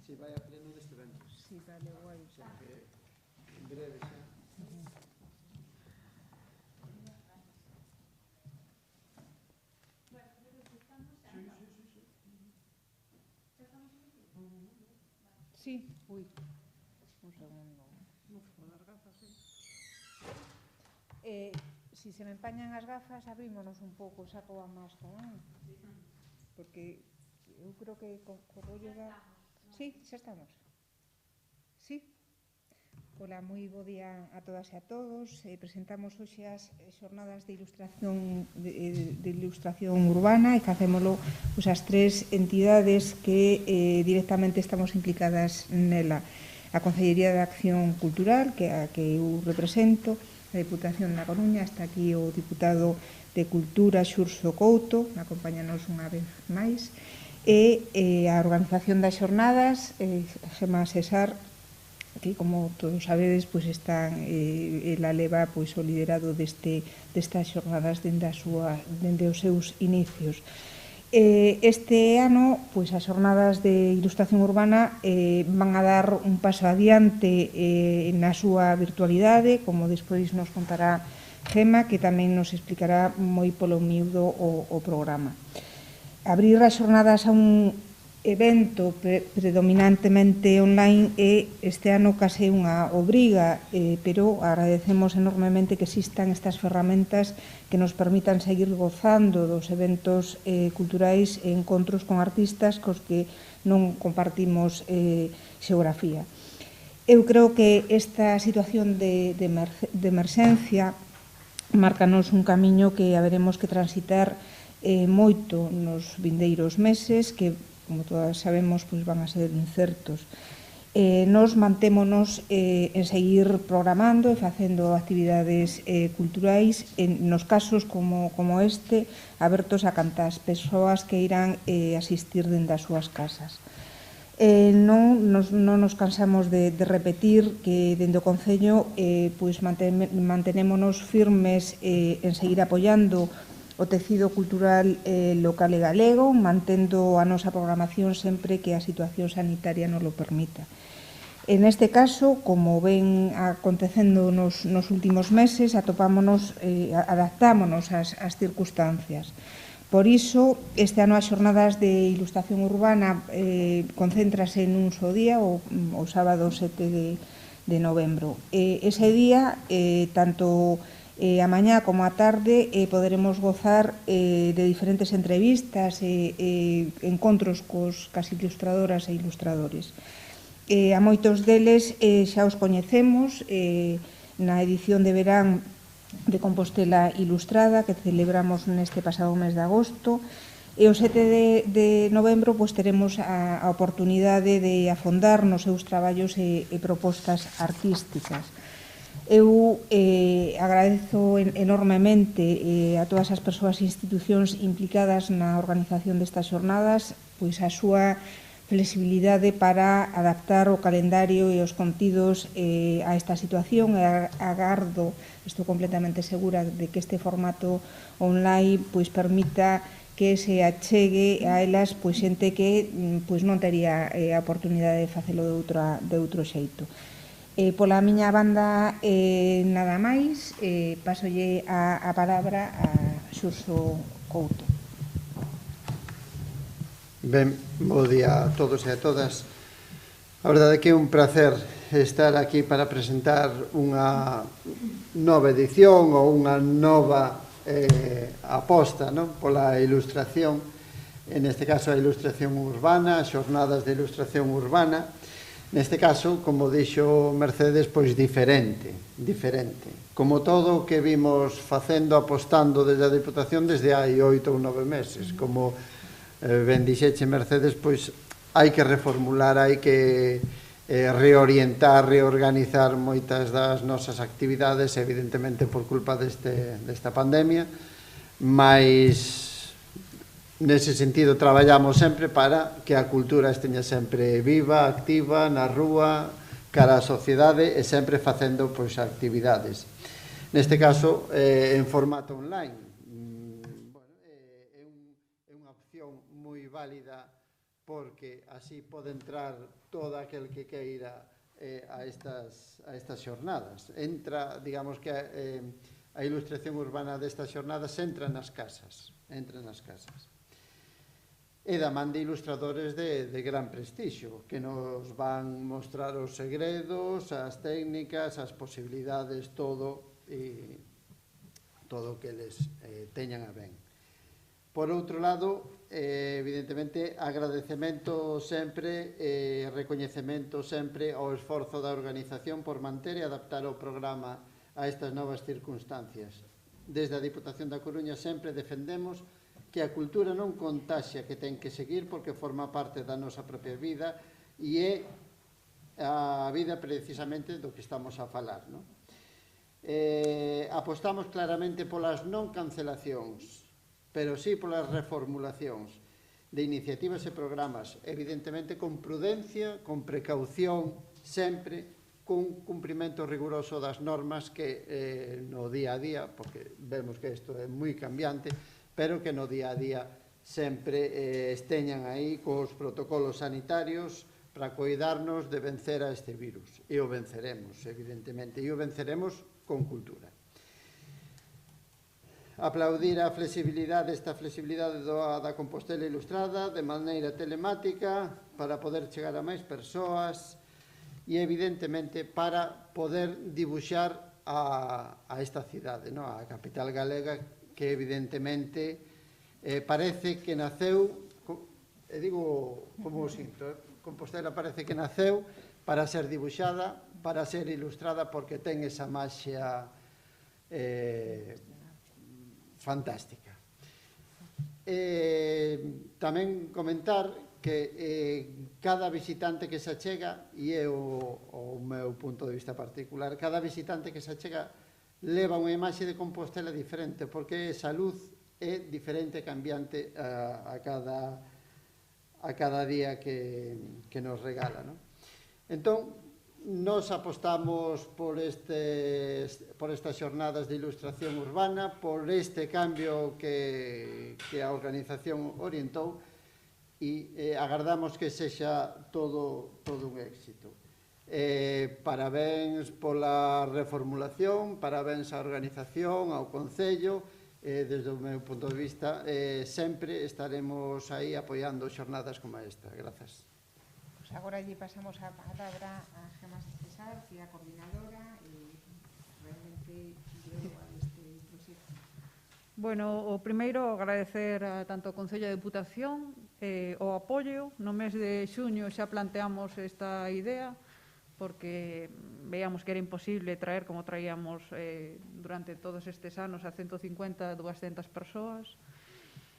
Si vai a pleno deste evento. Sí, vale, guai. O sea que en breve xa. Sí, ui, un segundo. Si se me empañan as gafas, abrímonos un pouco, saco a máscara, non? Porque eu creo que co rollo da... Sí, xa estamos. Sí. Ola, moi bo día a todas e a todos. Presentamos hoxe as xornadas de ilustración urbana e facémolo as tres entidades que directamente estamos implicadas nela. A Consellería de Acción Cultural, que é a que eu represento, a Deputación da Coruña, está aquí o diputado de Cultura, Xurxo Couto, acompáñanos unha vez máis, e a organización das xornadas, Gemma Cesar, que, como todos sabedes, están, ela leva o liderado destas xornadas dende os seus inicios. Este ano, as xornadas de ilustración urbana van a dar un paso adiante na súa virtualidade, como despois nos contará Gemma, que tamén nos explicará moi polo miúdo o programa. Abrir as xornadas a un evento predominantemente online é este ano case unha obriga, pero agradecemos enormemente que existan estas ferramentas que nos permitan seguir gozando dos eventos culturais e encontros con artistas cos que non compartimos xeografía. Eu creo que esta situación de emerxencia márcanos un camiño que haberemos que transitar moito nos vindeiros meses, que, como todas sabemos, van a ser incertos. Nos mantémonos en seguir programando e facendo actividades culturais, nos casos como este, abertos a cantas persoas que irán asistir dende as súas casas. Non nos cansamos de repetir que dende o Concello mantenémonos firmes en seguir apoiando o tecido cultural local e galego, mantendo a nosa programación sempre que a situación sanitaria nos lo permita. En este caso, como ven acontecendo nos últimos meses, adaptámonos ás circunstancias. Por iso, este ano as xornadas de ilustración urbana concéntrase nun só día, o sábado 7 de novembro. Ese día, tanto a mañá como a tarde, poderemos gozar de diferentes entrevistas e encontros cas ilustradoras e ilustradores. A moitos deles xa os coñecemos na edición de verán de Compostela Ilustrada, que celebramos neste pasado mes de agosto, e o 7 de novembro teremos a oportunidade de afondar nos seus traballos e propostas artísticas. Eu agradezo enormemente a todas as persoas e institucións implicadas na organización destas xornadas a súa flexibilidade para adaptar o calendario e os contidos a esta situación, e agardo, estou completamente segura de que este formato online permita que se achegue a elas xente que non tería a oportunidade de facelo de outro xeito. Pola miña banda, nada máis, pasolle a palabra a Xurxo Couto. Ben, bo día a todos e a todas. A verdade é que é un placer estar aquí para presentar unha nova edición ou unha nova aposta pola ilustración, en este caso a ilustración urbana, as xornadas de ilustración urbana. Neste caso, como dixo Mercedes, diferente. Como todo o que vimos facendo, apostando desde a Diputación desde hai 8 ou 9 meses. Como ben dixeche Mercedes, hai que reformular, hai que reorientar, reorganizar moitas das nosas actividades, evidentemente por culpa desta pandemia, mas nese sentido traballamos sempre para que a cultura esteña sempre viva, activa, na rúa, cara á sociedade e sempre facendo actividades. Neste caso, en formato online. É unha opción moi válida porque así pode entrar todo aquel que queira a estas xornadas. Entra, digamos que a ilustración urbana destas xornadas entra nas casas. E da man de ilustradores de gran prestixio, que nos van mostrar os segredos, as técnicas, as posibilidades, todo o que eles teñan a ben. Por outro lado, evidentemente, agradecemento sempre e recoñecemento sempre ao esforzo da organización por manter e adaptar o programa a estas novas circunstancias. Desde a Diputación da Coruña sempre defendemos que a cultura non contaxia, que ten que seguir porque forma parte da nosa propia vida e é a vida precisamente do que estamos a falar. Apostamos claramente polas non cancelacións, pero sí polas reformulacións de iniciativas e programas, evidentemente con prudencia, con precaución, sempre cun cumprimento riguroso das normas que no día a día, porque vemos que isto é moi cambiante, pero que no día a día sempre esteñan aí cos protocolos sanitarios para coidarnos de vencer a este virus. E o venceremos, evidentemente, e o venceremos con cultura. Aplaudir a flexibilidade, esta flexibilidade da Compostela Ilustrada de maneira telemática para poder chegar a máis persoas e, evidentemente, para poder dibuixar a esta cidade, a capital galega, que, evidentemente, parece que naceu, e digo como o sinto, Compostela parece que naceu para ser dibuixada, para ser ilustrada, porque ten esa maxia fantástica. Tamén comentar que cada visitante que se achega, e é o meu punto de vista particular, cada visitante que se achega leva unha imaxe de Compostela diferente, porque esa luz é diferente e cambiante a cada día que nos regala. Entón, nos apostamos por estas xornadas de ilustración urbana, por este cambio que a organización orientou, e agardamos que sexa todo un éxito. Parabéns pola reformulación, parabéns á organización, ao Concello. Desde o meu punto de vista, sempre estaremos aí apoiando xornadas como esta. Grazas. Agora lle pasamos a palabra a Gemma César, que é a coordinadora e realmente deu a este proxecto. Bueno, o primeiro agradecer a tanto ao Concello de Deputación o apoio. No mes de xuño xa planteamos esta idea porque veíamos que era imposible traer como traíamos durante todos estes anos a 150, 200 persoas.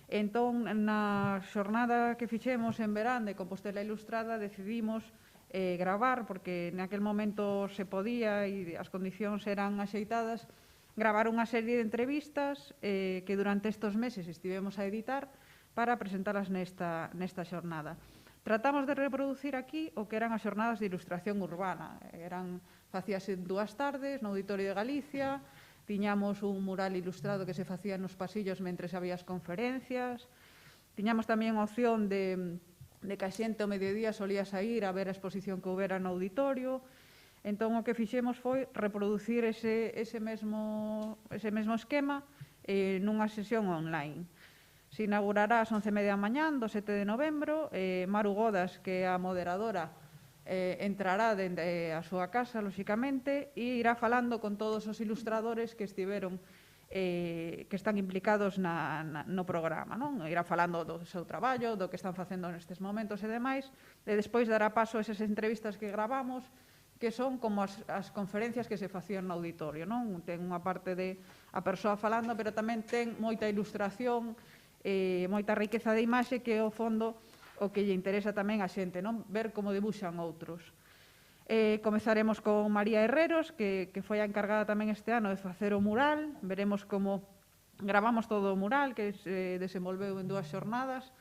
Entón, na xornada que fixemos en verán de Compostela Ilustrada decidimos gravar, porque naquel momento se podía e as condicións eran axeitadas, gravar unha serie de entrevistas que durante estes meses estivemos a editar para presentalas nesta xornada. Tratamos de reproducir aquí o que eran as xornadas de ilustración urbana. Facíase 2 tardes no Auditorio de Galicia. Tiñamos un mural ilustrado que se facía nos pasillos mentres había as conferencias. Tiñamos tamén a opción de que a xente ao mediodía solía sair a ver a exposición que houbera no auditorio. Entón, o que fixemos foi reproducir ese mesmo esquema nunha sesión online. Se inaugurará ás 11:30 da mañán do 7 de novembro. Maru Godas, que é a moderadora, entrará dende a súa casa, lóxicamente, e irá falando con todos os ilustradores que estiveron que están implicados no programa, non? Irá falando do seu traballo, do que están facendo nestes momentos e demais, e despois dará paso a esas entrevistas que gravamos, que son como as conferencias que se facían no auditorio, non? Ten unha parte de a persoa falando, pero tamén ten moita ilustración, moita riqueza de imaxe, que é o fondo o que lle interesa tamén a xente, non? Ver como dibuixan outros. Comezaremos con María Herreros, que foi a encargada tamén este ano de facer o mural. Veremos como gravamos todo o mural, que se desenvolveu en 2 xornadas.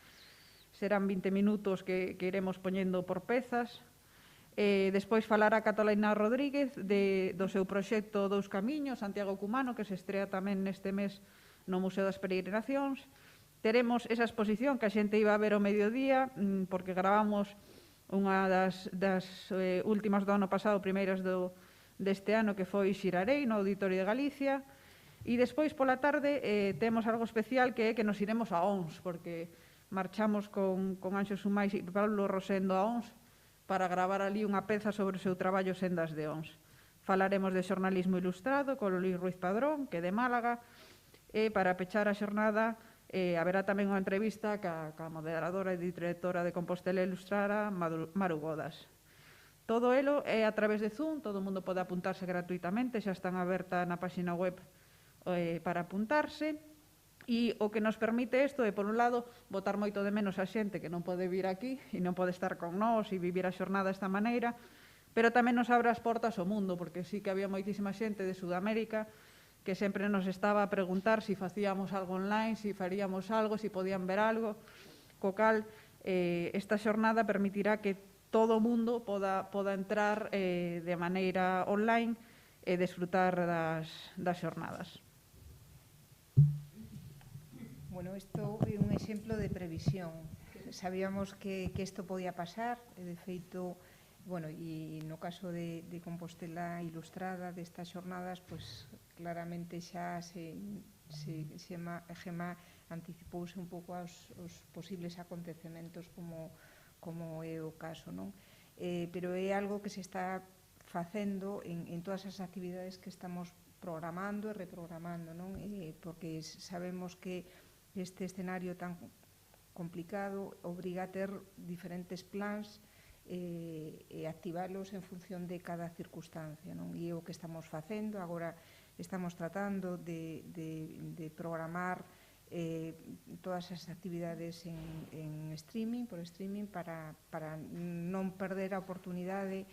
Serán 20 minutos que iremos poñendo por pezas. Despois falará Catalina Rodríguez do seu proxecto 2 Camiños, Santiago Cumano, que se estrea tamén neste mes no Museo das Peregrinacións. teremos esa exposición que a xente iba a ver ao mediodía, porque gravamos unha das últimas do ano pasado, primeiras deste ano, que foi Xirarei, no Auditorio de Galicia, e despois pola tarde temos algo especial que é que nos iremos a ONS, porque marchamos con Anxo Sumais e Pablo Rosendo a ONS para gravar ali unha peza sobre o seu traballo Sendas de ONS. Falaremos de xornalismo ilustrado con Luis Ruiz Padrón, que é de Málaga, e para pechar a xornada haberá tamén unha entrevista ca moderadora e directora de Compostela Ilustrada, Maru Godas. Todo elo é a través de Zoom, todo o mundo pode apuntarse gratuitamente, xa están aberta na página web para apuntarse, e o que nos permite isto é, por un lado, botar moito de menos a xente que non pode vir aquí e non pode estar con nós e vivir a xornada desta maneira, pero tamén nos abre as portas ao mundo, porque sí que había moitísima xente de Sudamérica que sempre nos estaba a preguntar se facíamos algo online, se faríamos algo, se podían ver algo, co cal esta xornada permitirá que todo o mundo poda entrar de maneira online e desfrutar das xornadas. Bueno, isto é un exemplo de previsión. Sabíamos que isto podía pasar, e de feito, bueno, e no caso de Compostela Ilustrada, destas xornadas, pois claramente xa Gema anticipouse un pouco aos posibles acontecementos como é o caso, non? Pero é algo que se está facendo en todas as actividades que estamos programando e reprogramando, non? Porque sabemos que este escenario tan complicado obriga a ter diferentes plans e activalos en función de cada circunstancia, non? E é o que estamos facendo. Agora estamos tratando de programar todas as actividades en streaming, por streaming, para non perder a oportunidade,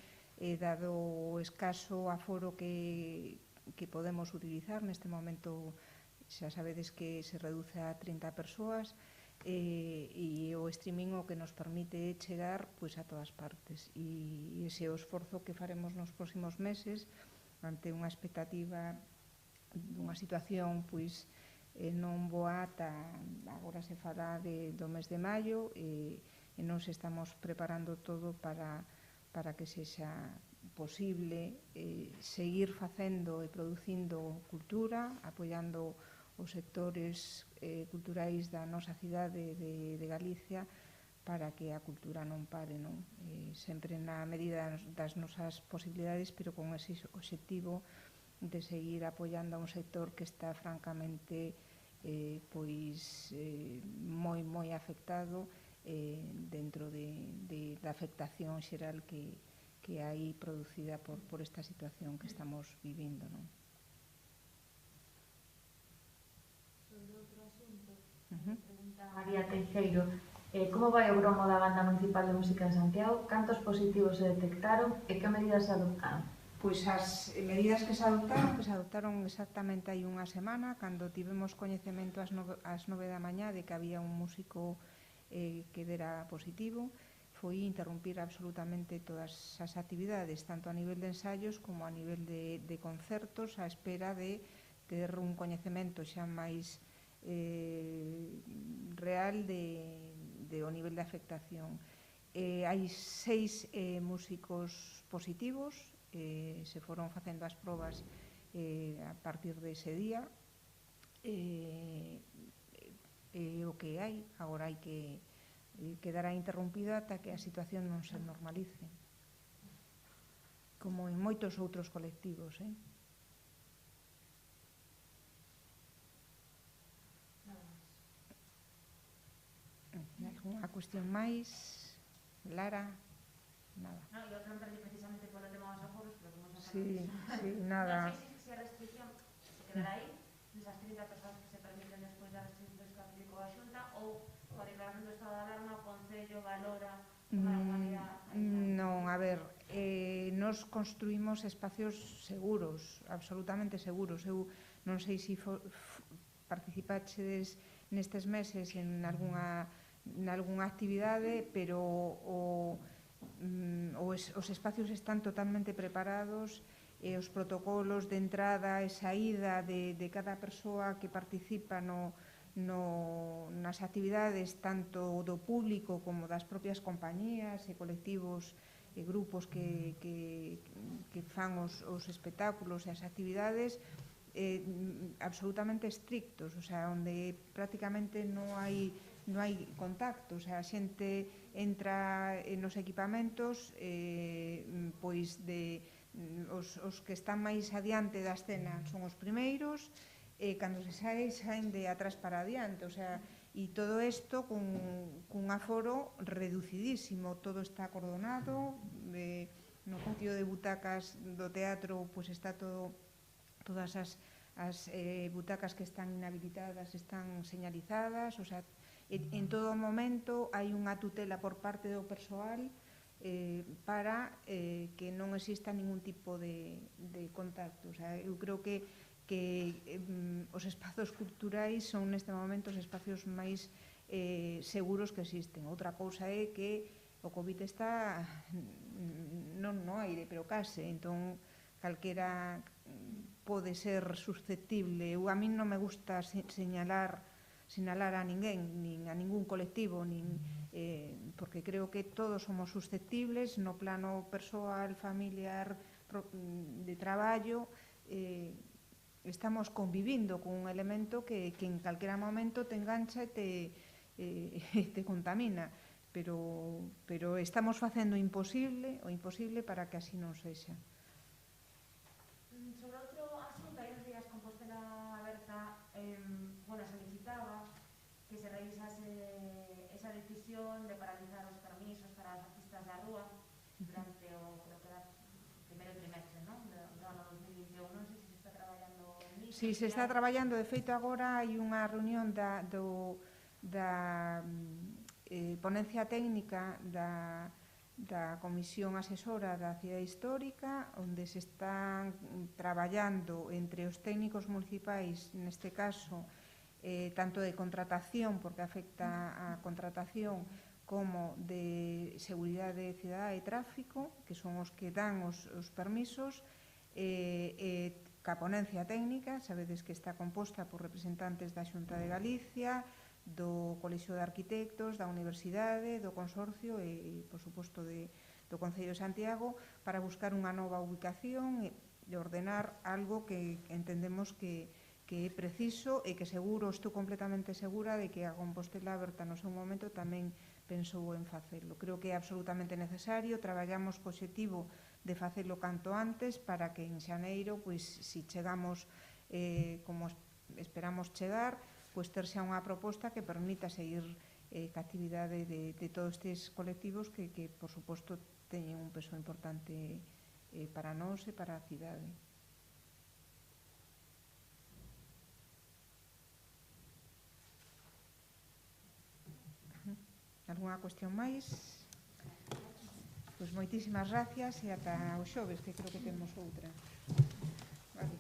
dado o escaso aforo que podemos utilizar. Neste momento xa sabedes que se reduce a 30 persoas, e o streaming o que nos permite chegar pois a todas partes, e ese é o esforzo que faremos nos próximos meses ante unha expectativa dunha situación pois non boa ata agora. Se fala do mes de maio, e nos estamos preparando todo para que sexa posible seguir facendo e producindo cultura, apoiando os sectores culturais da nosa cidade de Galicia, para que a cultura non pare, non? Sempre na medida das nosas posibilidades, pero con ese obxectivo de seguir apoiando a un sector que está francamente moi afectado dentro da afectación xeral que hai producida por esta situación que estamos vivindo, non? Sobre outro asunto, pregunta María Teixeiro, como vai o gromo da Banda Municipal de Música en Santiago? Cantos positivos se detectaron e que medidas se adoptaron? Pois as medidas que se adoptaron exactamente hai unha semana, cando tivemos coñecemento ás 9 da mañá de que había un músico que dera positivo, foi interrumpir absolutamente todas as actividades, tanto a nivel de ensaios como a nivel de concertos, á espera de ter un coñecemento xa máis real do nivel de afectación. Hai 6 músicos positivos, se foron facendo as probas a partir dese día, o que hai. Agora hai que quedará interrumpida ata que a situación non se normalice, como en moitos outros colectivos. Alguna cuestión máis? Lara? Nada. No, eu preguntarlle precisamente polo tema dos aforos, pero como xa Sí, nada. Non sei se a restricción se quedará aí, nesas 30 persoas que se permiten despois das restriccións que aplicou a Xunta, ou coa declaración do estado de alarma o Concello valora unha maneira... Non, a ver, nos construímos espacios seguros, absolutamente seguros. Eu non sei se participaxedes nestes meses en algunha actividade, pero os espacios están totalmente preparados, e os protocolos de entrada e saída de cada persoa que participa nas actividades tanto do público como das propias compañías e colectivos e grupos que fan os espectáculos e as actividades absolutamente estrictos, o sea, onde prácticamente non hai contacto, o sea, a xente entra nos equipamentos pois os que están máis adiante da escena son os primeiros e cando se saen de atrás para adiante, o sea, e todo isto cun aforo reducidísimo, todo está acordonado, no patio de butacas do teatro pois está todas as butacas que están inhabilitadas están señalizadas, o sea, en todo momento hai unha tutela por parte do persoal para que non exista ningún tipo de contacto, o sea, eu creo que os espazos culturais son neste momento os espacios máis seguros que existen. Outra cousa é que o COVID está non no aire, pero case, entón calquera pode ser susceptible. A min non me gusta sinalar a ninguén, nin a ningún colectivo, porque creo que todos somos susceptibles no plano persoal, familiar, de traballo, estamos convivindo con un elemento que en calquera momento te engancha e te contamina, pero estamos facendo o imposible para que así non sexa. Sobre outro asunto, hai uns días Compostela Aberta solicitaba que se revisase esa decisión de paralizar os permisos para os artistas da rúa durante o primeiro trimestre, non? Do ano 2021. Non sei se se está traballando nisso. Si, se está traballando. De feito, agora hai unha reunión da ponencia técnica da Comisión Asesora da Cidade Histórica, onde se están traballando entre os técnicos municipais, neste caso, tanto de contratación, porque afecta a contratación, como de seguridade cidadá e tráfico, que son os que dan os permisos, ca ponencia técnica, sabedes que está composta por representantes da Xunta de Galicia, do Colexio de Arquitectos, da Universidade, do Consorcio e, por suposto, do Concello de Santiago, para buscar unha nova ubicación e ordenar algo que entendemos que é preciso e que seguro, estou completamente segura de que a Compostela Aberta no seu momento tamén pensou en facelo. Creo que é absolutamente necesario, traballamos co obxectivo de facelo canto antes para que en xaneiro, pois, se chegamos como esperamos chegar, pois ter xa unha proposta que permita seguir ca actividade de todos estes colectivos que, por suposto, teñen un peso importante para nós e para a cidade. Algúna cuestión máis? Pois moitísimas gracias e ata o xoves, que creo que temos outra. Vale.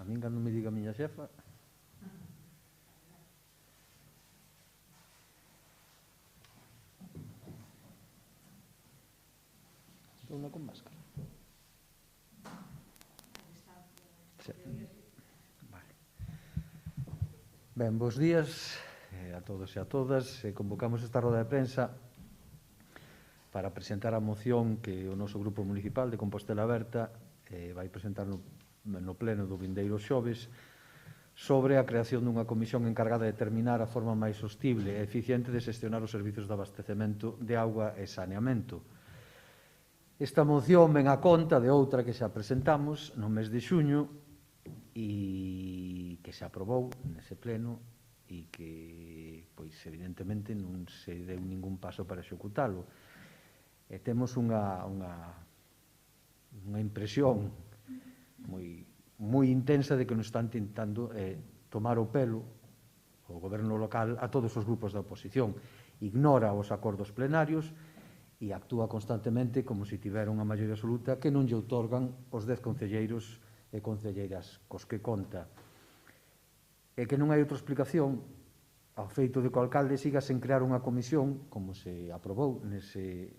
A min, cando me diga a miña xefa... Estou unha con máscara. Sí. Vale. Ben, bons días a todos e a todas. Convocamos esta roda de prensa para presentar a moción que o noso Grupo Municipal de Compostela Aberta vai presentar no pleno do vindeiro xoves sobre a creación dunha comisión encargada de determinar a forma máis sostible e eficiente de xestionar os servizos de abastecemento de auga e saneamento. Esta moción ven a conta de outra que xa presentamos no mes de xuño e que se aprobou nese pleno e que, pois, evidentemente non se deu ningún paso para executalo. Temos unha impresión moi intensa de que nos están tentando tomar o pelo o goberno local a todos os grupos da oposición. Ignora os acordos plenarios e actúa constantemente como se tivera unha maioría absoluta que non lle outorgan os 10 concelleiros e concelleiras cos que conta. E que non hai outra explicación ao feito de que o alcalde siga sen crear unha comisión, como se aprobou nese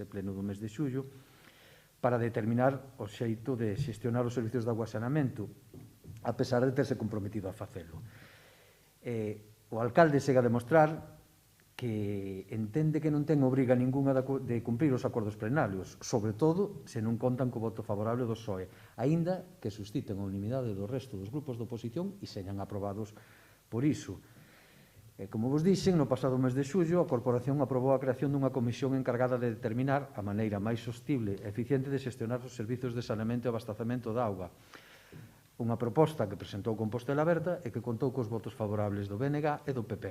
pleno do mes de xullo, para determinar o xeito de xestionar os servizos de auga e saneamento, a pesar de terse comprometido a facelo. O alcalde segue a demostrar que entende que non ten obriga ninguna de cumprir os acordos plenarios, sobre todo se non contan co voto favorable do PSOE, aínda que susciten a unanimidade do resto dos grupos de oposición e señan aprobados por iso. Como vos dixen, no pasado mes de xullo, a Corporación aprobou a creación dunha comisión encargada de determinar a maneira máis sostible e eficiente de xestionar os servizos de saneamento e abastecemento da auga. Unha proposta que presentou Compostela Aberta e que contou cos votos favorables do BNG e do PP.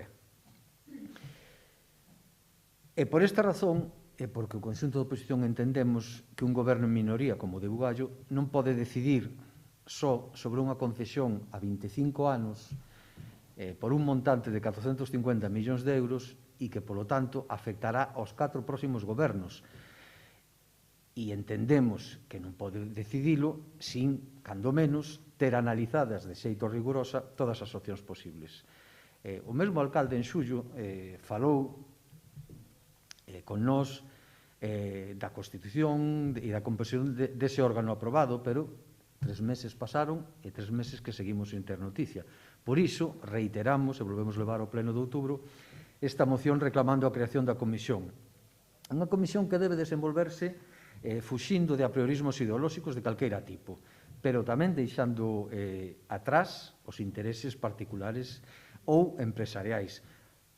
E por esta razón, e porque o conxunto da oposición entendemos que un goberno en minoría como o de Bugallo non pode decidir só sobre unha concesión a 25 anos por un montante de 450 millóns de euros e que, polo tanto, afectará aos 4 próximos gobernos. E entendemos que non pode decidilo sin, cando menos, ter analizadas de xeito rigurosa todas as opcións posibles. O mesmo alcalde en xullo falou con nós da Constitución e da composición dese órgano aprobado, pero 3 meses pasaron e 3 meses que seguimos sin ter noticia. Por iso, reiteramos e volvemos levar ao pleno de outubro esta moción reclamando a creación da comisión. Unha comisión que debe desenvolverse fuxindo de apriorismos ideolóxicos de calqueira tipo, pero tamén deixando atrás os intereses particulares ou empresariais,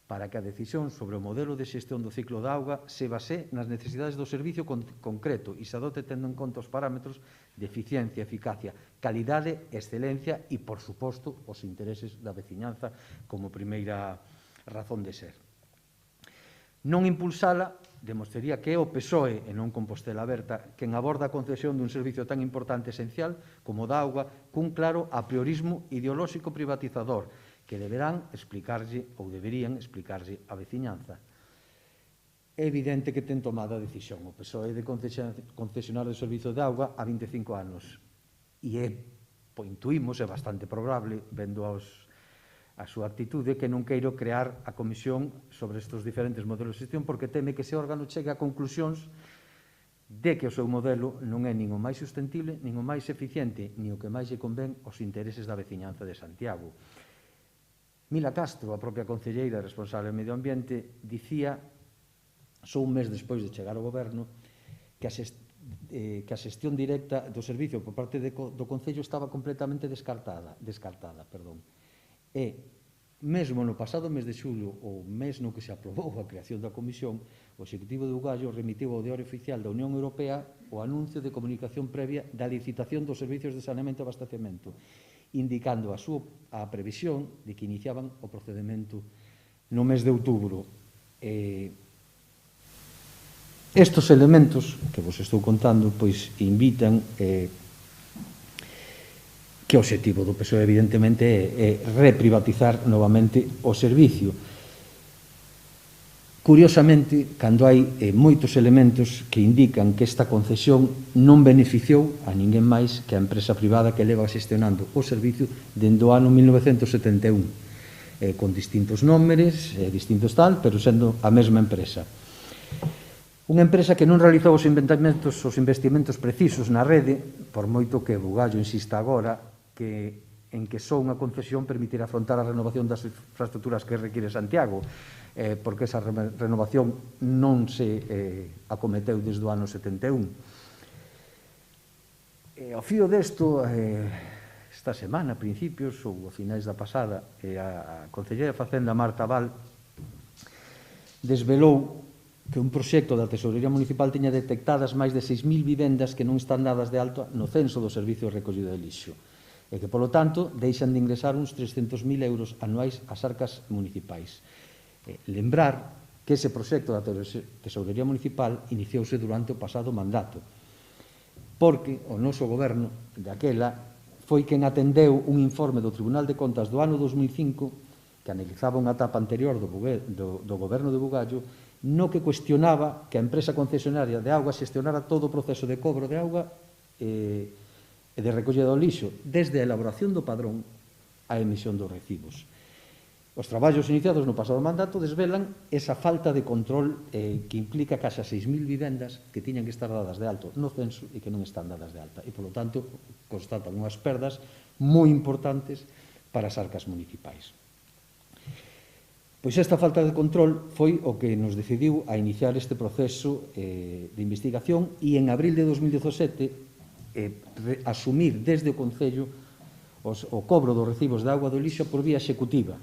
para que a decisión sobre o modelo de xestión do ciclo da auga se base nas necesidades do servicio concreto e se adote tendo en conta os parámetros de eficiencia, eficacia, calidade, excelencia e, por suposto, os intereses da veciñanza como primeira razón de ser. Non impulsala demostraría que é o PSOE e non Compostela Aberta quen aborda a concesión dun servicio tan importante e esencial como o da auga cun claro apriorismo ideolóxico privatizador que deberán explicarlle ou deberían explicarlle a veciñanza. É evidente que ten tomado a decisión o PSOE de concesionar o servizo de auga a 25 anos e intuímos, é bastante probable, vendo a súa actitude, que non queiro crear a comisión sobre estes diferentes modelos de xestión porque teme que ese órgano chegue a conclusións de que o seu modelo non é nin o máis sustentible, nin o máis eficiente, nin o que máis lle convén aos intereses da veciñanza de Santiago. Mila Castro, a propia concelleira responsable do medio ambiente, dicía, só un mes despois de chegar ao goberno, que a xestión directa do servicio por parte do Concello estaba completamente descartada. E, mesmo no pasado mes de xullo, o mes no que se aprobou a creación da comisión, o Executivo de Bugallo remitiu ao Diario Oficial da Unión Europea o anuncio de comunicación previa da licitación dos servicios de saneamento e abastecemento, indicando a previsión de que iniciaban o procedimento no mes de outubro. Estes elementos que vos estou contando pois invitan que o obxectivo do PSOE evidentemente é reprivatizar novamente o servicio. Curiosamente, cando hai moitos elementos que indican que esta concesión non beneficiou a ninguén máis que a empresa privada que leva xestionando o servicio dende o ano 1971, con distintos nómeres, distintos tal, pero sendo a mesma empresa. Unha empresa que non realizou os investimentos precisos na rede, por moito que Bugallo insista agora en que só unha concesión permitirá afrontar a renovación das infraestructuras que require Santiago, porque esa renovación non se acometeu desde o ano 71. Ao fío desto, esta semana, a principios ou a finais da pasada, a Concelleira de Facenda, Marta Val, desvelou que un proxecto da Tesorería Municipal tiña detectadas máis de 6.000 vivendas que non están dadas de alta no censo do Servicio de Recollida de Lixo, e que, polo tanto, deixan de ingresar uns 300.000 euros anuais ás arcas municipais. Lembrar que ese proxecto da Tesorería Municipal iniciouse durante o pasado mandato, porque o noso goberno daquela foi quen atendeu un informe do Tribunal de Contas do ano 2005 que analizaba unha etapa anterior do goberno de Bugallo, no que cuestionaba que a empresa concesionaria de auga xestionara todo o proceso de cobro de auga e de recollida do lixo, desde a elaboración do padrón á emisión dos recibos. Os traballos iniciados no pasado mandato desvelan esa falta de control que implica que haxa 6.000 vivendas que tiñan que estar dadas de alto no censo e que non están dadas de alta. E, polo tanto, constatan unhas perdas moi importantes para as arcas municipais. Pois esta falta de control foi o que nos decidiu a iniciar este proceso de investigación e en abril de 2017 asumir desde o Concello o cobro dos recibos de auga do lixo por vía executiva.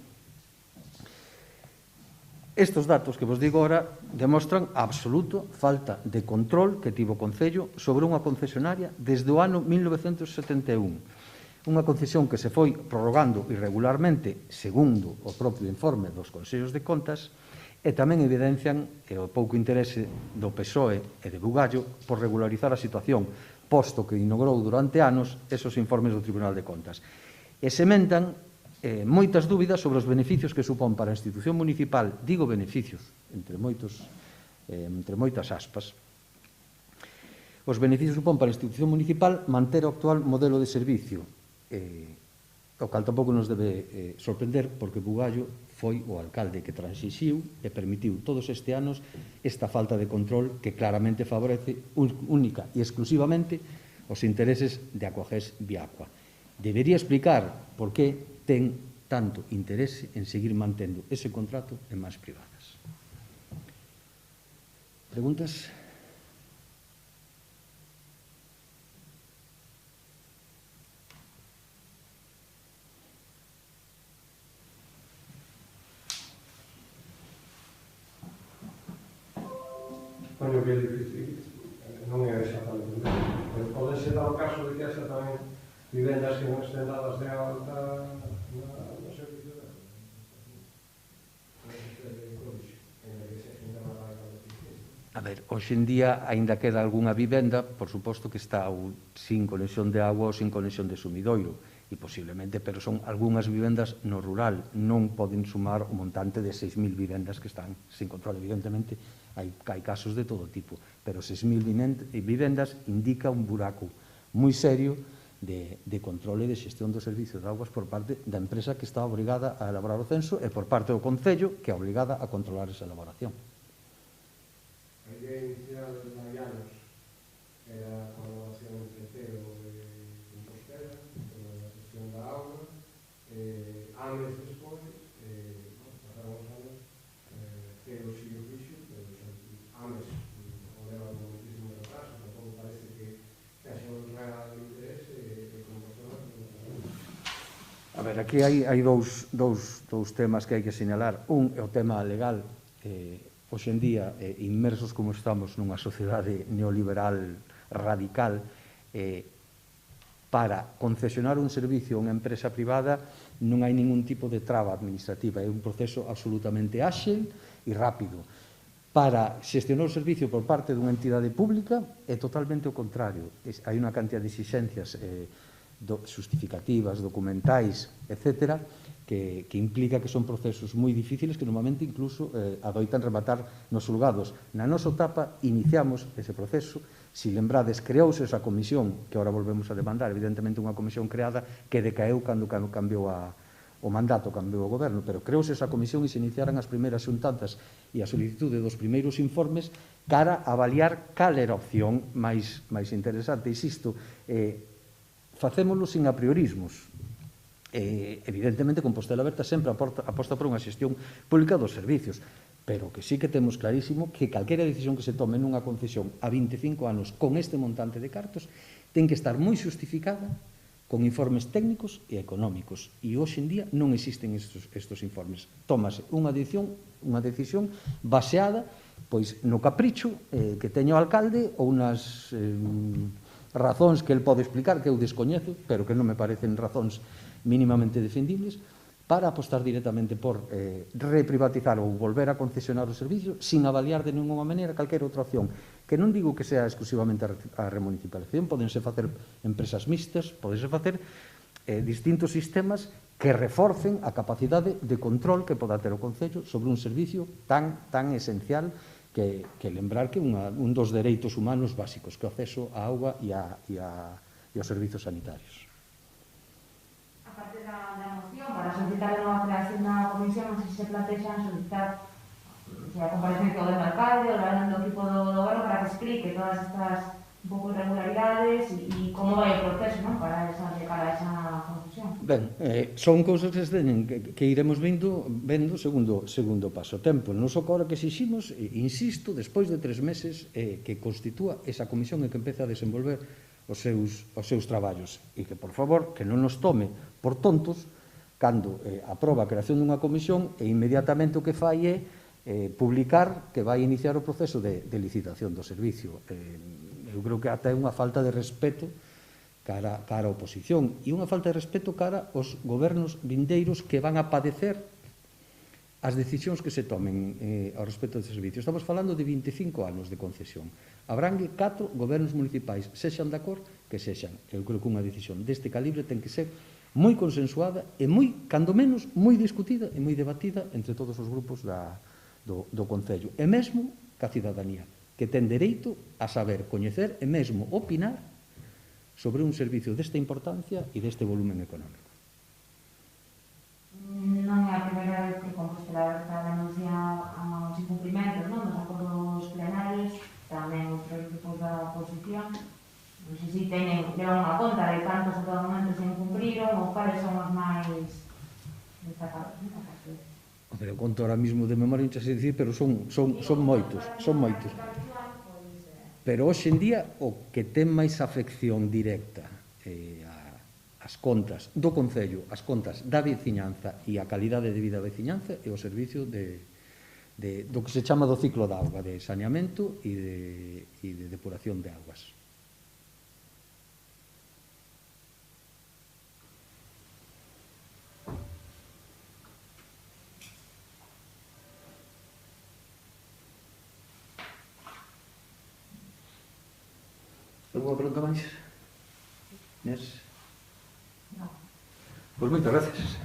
Estes datos que vos digo agora demostran a absoluta falta de control que tivo o Concello sobre unha concesionaria desde o ano 1971. Unha concesión que se foi prorrogando irregularmente segundo o propio informe dos Consellos de Contas e tamén evidencian o pouco interese do PSOE e de Bugallo por regularizar a situación, posto que ignorou durante anos esos informes do Tribunal de Contas. E sementan moitas dúbidas sobre os beneficios que supón para a institución municipal, digo beneficios, entre moitas aspas, os beneficios supón para a institución municipal manter o actual modelo de servicio, o cal tampouco nos debe sorprender, porque Bugallo foi o alcalde que transixiu e permitiu todos este anos esta falta de control que claramente favorece única e exclusivamente os intereses de Aquagés Viacua. Debería explicar por que ten tanto interese en seguir mantendo ese contrato en mans privadas. Preguntas? Supoño que non é exactamente o mesmo, pero pode ser o caso de que haxa tamén vivendas que non estén dadas de alta no servicio de A ver, hoxe en día aínda queda algunha vivenda, por suposto que está sin conexión de agua ou sin conexión de sumidoiro, e posiblemente, pero son algunhas vivendas no rural, non poden sumar o montante de 6.000 vivendas que están sin control. Evidentemente, hai casos de todo tipo, pero 6.000 vivendas indica un buraco moi serio de controle e de xestión do servicio de augas por parte da empresa que está obrigada a elaborar o censo e por parte do Concello que é obligada a controlar esa elaboración. A idea inicial de Marianos era a colaboración entre Teo e Compostela, a gestión da auga, anos despois, pasaron os anos, Teo sigue o fixo, pero anos o leva con muchísimo retraso, tampouco parece que haxe un real interese e Compostela. A ver, aquí hai dous temas que hai que sinalar. Un é o tema legal. Hoxe en día, inmersos como estamos nunha sociedade neoliberal radical, para concesionar un servicio a unha empresa privada non hai ningún tipo de traba administrativa, é un proceso absolutamente áxil e rápido. Para xestionar o servicio por parte dunha entidade pública é totalmente o contrario. Hai unha cantidad de exixencias justificativas, documentais, etc., que implica que son procesos moi difíciles que normalmente incluso adoitan rematar nos xulgados. Na nosa etapa iniciamos ese proceso. Si lembrades, creouse esa comisión, que agora volvemos a demandar, evidentemente unha comisión creada que decaeu cando cambiou o mandato, cambiou o goberno, pero creouse esa comisión e se iniciaran as primeiras xuntanzas e a solicitude dos primeiros informes cara a avaliar cal era a opción máis interesante. Insisto, facémolo sin apriorismos. Evidentemente, Compostela Aberta sempre aposta por unha xestión pública dos servicios, pero que sí que temos clarísimo que calquera decisión que se tome nunha concesión a 25 anos con este montante de cartos ten que estar moi justificada con informes técnicos e económicos, e hoxe en día non existen estes informes. Tómase unha decisión baseada pois no capricho que teña o alcalde ou nas razóns que el pode explicar, que eu descoñezo, pero que non me parecen razóns mínimamente defendibles, para apostar directamente por reprivatizar ou volver a concesionar o servicio sin avaliar de ninguna maneira calquera outra opción, que non digo que sea exclusivamente a remunicipalización, podense facer empresas mixtas, podense facer distintos sistemas que reforcen a capacidade de control que poda ter o Concello sobre un servicio tan esencial que lembrar que un dos dereitos humanos básicos, que é o acceso á auga e aos servizos sanitarios. Aparte da moción, para solicitar a nova creación da comisión, non sei se se plantexan solicitar a comparecencia do alcalde ou do equipo do goberno para que explique todas estas un pouco irregularidades e como vai o proceso, non, para de cara a esa conclusión. Ben, son cousas que iremos vendo segundo paso tempo. Non só agora que exiximos, insisto, despois de 3 meses que constitúa esa comisión e que empece a desenvolver os seus traballos, e que, por favor, que non nos tome por tontos cando aproba a creación dunha comisión e inmediatamente o que fai é publicar que vai iniciar o proceso de licitación do servicio. Eu creo que ata é unha falta de respeto cara a oposición e unha falta de respeto cara aos gobernos vindeiros que van a padecer as decisións que se tomen ao respecto deste servicio. Estamos falando de 25 anos de concesión. Abrangue 4 gobernos municipais, sexan de acordo que sexan. Eu creo que unha decisión deste calibre ten que ser moi consensuada e cando menos, moi discutida e moi debatida entre todos os grupos do Concello. E mesmo ca cidadanía, que ten dereito a saber, coñecer e mesmo opinar sobre un servicio desta importancia e deste volumen económico. Non é a primeira vez que Compostela Aberta denuncia os incumprimentos dos acordos plenarios, tamén outros grupos da oposición. Non sei se levan unha conta de cantos a todo momento se incumpriron ou cales son os máis destacados. Eu conto ahora mismo de memoria, non sei dicir, pero son moitos. Pero hoxe en día o que ten máis afección directa as contas do Concello, as contas da veciñanza e a calidade de vida da veciñanza é o servicio do que se chama do ciclo da auga, de saneamento e de depuración de augas. Alguma pregunta máis? Inés? Non. Pois moitas gracias.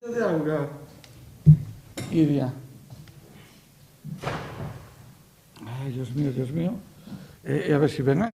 De auga, Iria. Ay, Dios mío, Dios mío. A ver si ven.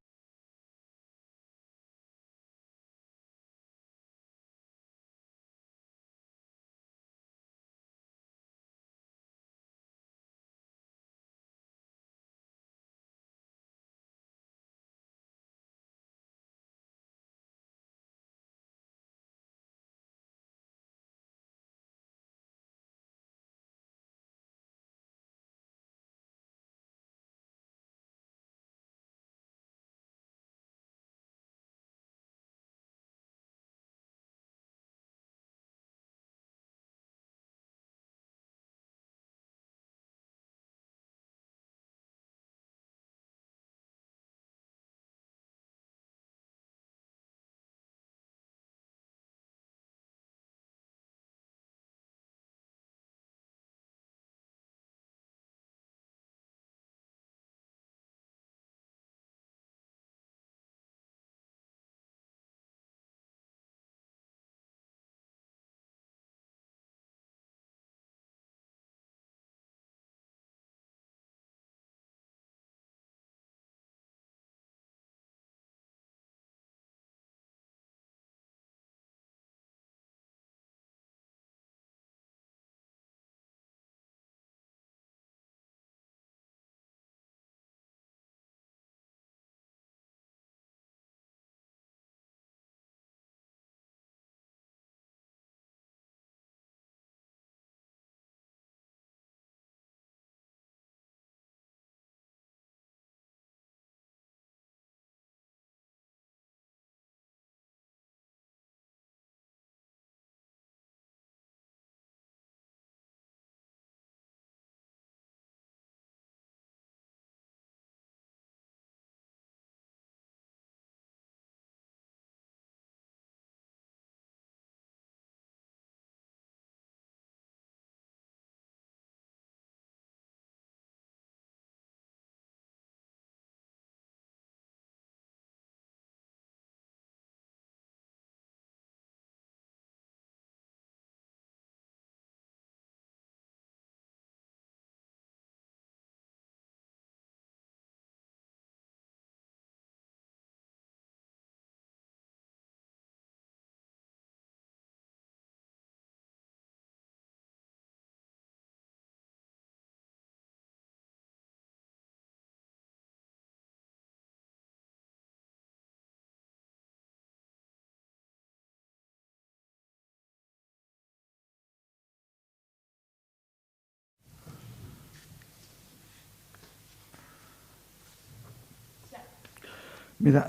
Mira,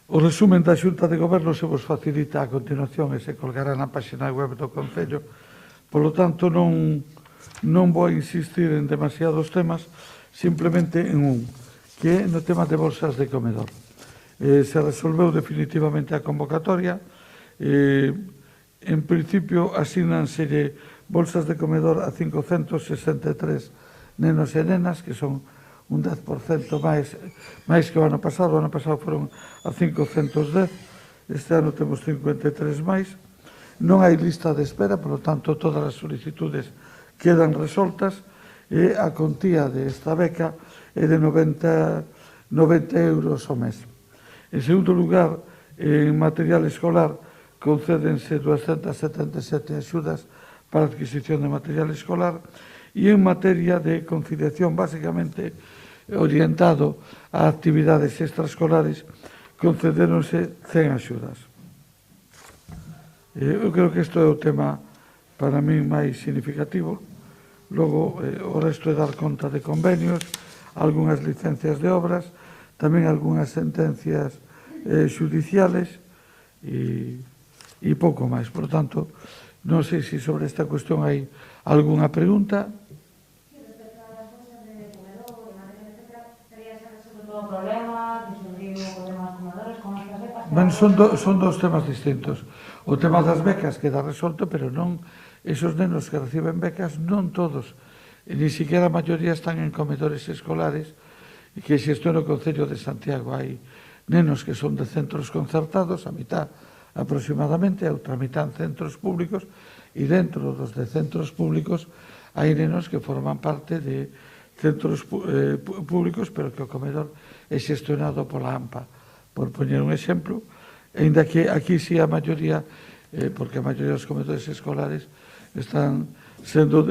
o resumen da Xunta de Goberno se vos facilita a continuación e se colgará na página web do Concello. Polo tanto, non vou insistir en demasiados temas, simplemente en un, que é no tema de bolsas de comedor. Se resolveu definitivamente a convocatoria. En principio, asígnanselle bolsas de comedor a 563 nenos e nenas, que son un 10% máis que o ano pasado. O ano pasado foron a 510, este ano temos 53 máis. Non hai lista de espera, por lo tanto, todas as solicitudes quedan resoltas e a contía desta beca é de 90 euros ao mes. En segundo lugar, en material escolar, concédense 277 axudas para a adquisición de material escolar e en materia de conciliación, básicamente orientado a actividades extraescolares, concedéronse 100 axudas. Eu creo que isto é o tema para mí máis significativo. Logo, o resto é dar conta de convenios, algunhas licencias de obras, tamén algunhas sentencias xudiciales e pouco máis. Por tanto, non sei se sobre esta cuestión hai algunha pregunta. Ben, son dos temas distintos. O tema das becas queda resolto, pero non esos nenos que reciben becas, non todos, ni siquiera a maioría están en comedores escolares, que xestiona o Concello de Santiago. Hai nenos que son de centros concertados, a mitad aproximadamente, eu tramitan centros públicos, e dentro dos de centros públicos hai nenos que forman parte de centros públicos, pero que o comedor é xestionado pola AMPA, por poñer un exemplo, ainda que aquí sí a maioría, porque a maioría dos comedores escolares están sendo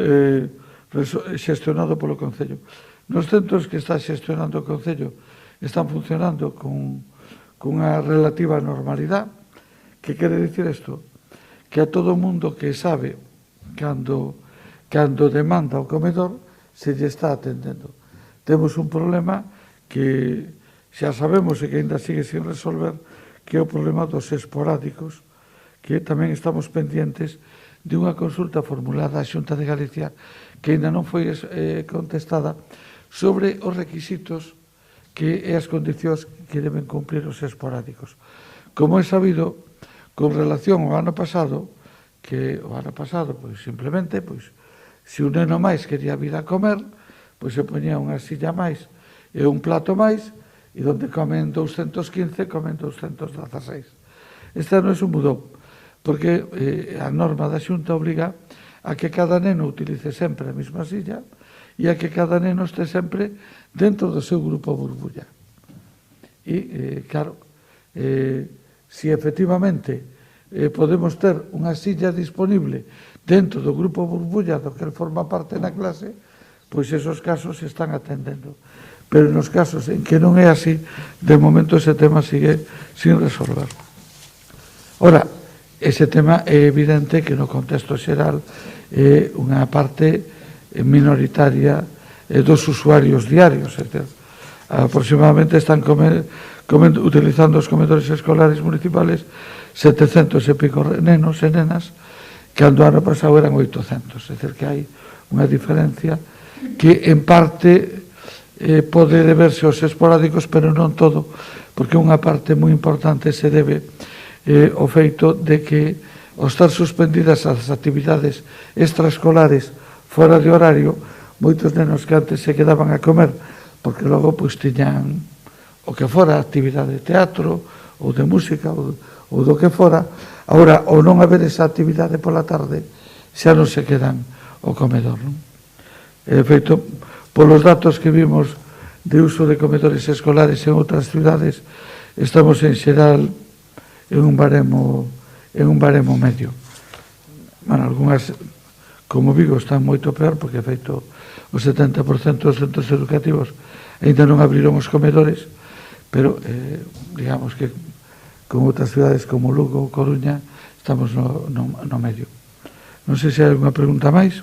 xestionado polo Concello. Nos centros que está xestionando o Concello están funcionando cunha relativa normalidade. Que quere dicir isto? Que a todo mundo que sabe cando demanda o comedor se lle está atendendo. Temos un problema que xa sabemos e que ainda sigue sin resolver, que é o problema dos esporádicos, que tamén estamos pendientes de unha consulta formulada á Xunta de Galicia que ainda non foi contestada sobre os requisitos e as condicións que deben cumprir os esporádicos. Como é sabido, con relación ao ano pasado, pois simplemente, se un neno máis quería vir a comer, pois se poñía unha silla máis e un plato máis, e onde comen 215, comen 216. Este ano iso mudou, porque a norma da Xunta obriga a que cada neno utilice sempre a mesma silla e a que cada neno este sempre dentro do seu grupo burbulla. E, claro, se efectivamente podemos ter unha silla disponible dentro do grupo burbulla do que forma parte na clase, pois esos casos se están atendendo. Pero nos casos en que non é así, de momento ese tema sigue sin resolver. Ora, ese tema é evidente que no contexto xeral é unha parte minoritaria dos usuarios diarios. Aproximadamente están utilizando os comedores escolares municipales 700 e pico nenos e nenas, cando o ano pasado eran 800. É dicir, que hai unha diferencia que en parte pode deberse aos esporádicos, pero non todo, porque unha parte moi importante se debe ao feito de que ao estar suspendidas as actividades extraescolares fora de horario, moitos nenos que antes se quedaban a comer porque logo pois tiñan o que fora actividade de teatro ou de música ou do que fora, agora ao non haber esa actividade pola tarde xa non se quedan ao comedor. De feito, polos datos que vimos de uso de comedores escolares en outras cidades, estamos en xeral en un baremo medio. Bueno, algunhas, como Vigo, están moito peor, porque, feito, o 70% dos centros educativos ainda non abriron os comedores, pero, digamos que, con outras cidades como Lugo ou Coruña, estamos no medio. Non sei se hai alguna pregunta máis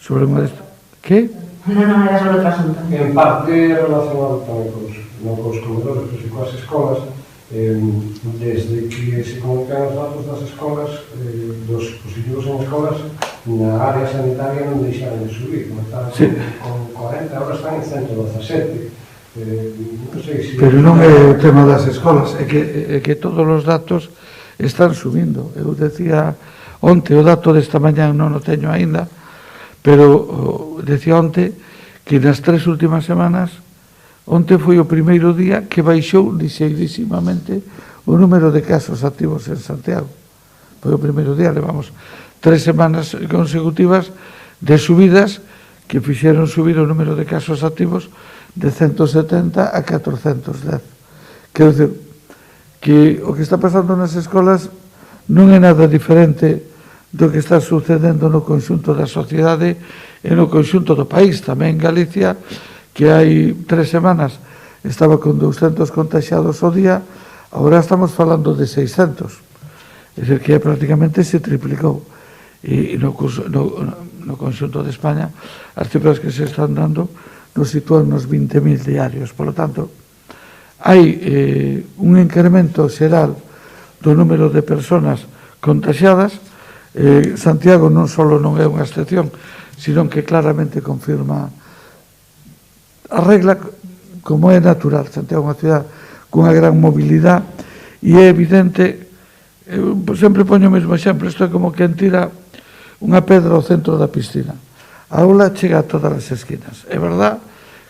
sobre unha desto. Que? Non, era sobre outro asunto. En parte relacionado tamén cos comedores, pois, e coas escolas, desde que se comunican os datos das escolas, dos positivos en escolas, na área sanitaria non deixaron de subir, comentaron con 40, agora están en 117. Non sei se... Pero non é o tema das escolas, é que todos os datos están subindo. Eu decía onte, o dato desta mañán non o teño aínda, pero decía onte que nas 3 últimas semanas, onte foi o primeiro día que baixou lixeirísimamente o número de casos activos en Santiago. Foi o primeiro día, levamos 3 semanas consecutivas de subidas que fixeron subir o número de casos activos de 170 a 410. Quero dicir que o que está pasando nas escolas non é nada diferente do que está sucedendo no conxunto da sociedade e no conxunto do país. Tamén en Galicia, que hai 3 semanas estaba con 200 contagiados ao día, agora estamos falando de 600. É dicir, que prácticamente se triplicou. E no conxunto de España, as cifras que se están dando nos sitúan nos 20.000 diarios. Por lo tanto, hai un incremento xeral do número de persoas contagiadas. Santiago non só non é unha excepción, sino que claramente confirma a regla como é natural. Santiago é unha cidade cunha gran mobilidade e é evidente, eu sempre poño o mesmo exemplo, isto é como quen tira unha pedra ao centro da piscina. A aula chega a todas as esquinas. É verdad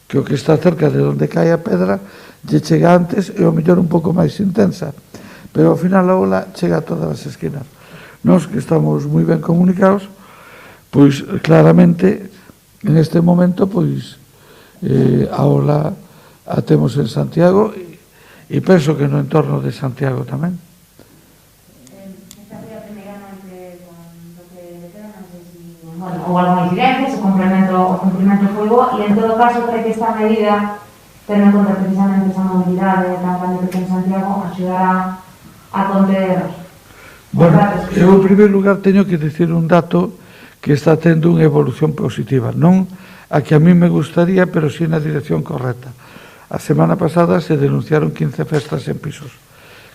que o que está cerca de onde cae a pedra lle chega antes e ao mellor un pouco máis intensa, pero ao final a ola chega a todas as esquinas. Nós que estamos moi ben comunicados, pois claramente en este momento pois a ola a temos en Santiago e penso que no entorno de Santiago tamén. Esta foi a primeira noite con do que queda, non sei se houve alguna incidencia, o cumprimento foi bo, e en todo caso creo que esta medida, tendo en conta precisamente esa movilidade tan grande que ten Santiago, axudará a conter Bueno, eu en primeiro lugar teño que dicir un dato que está tendo unha evolución positiva, non a que a mí me gustaría, pero sí na dirección correcta. A semana pasada se denunciaron 15 festas en pisos,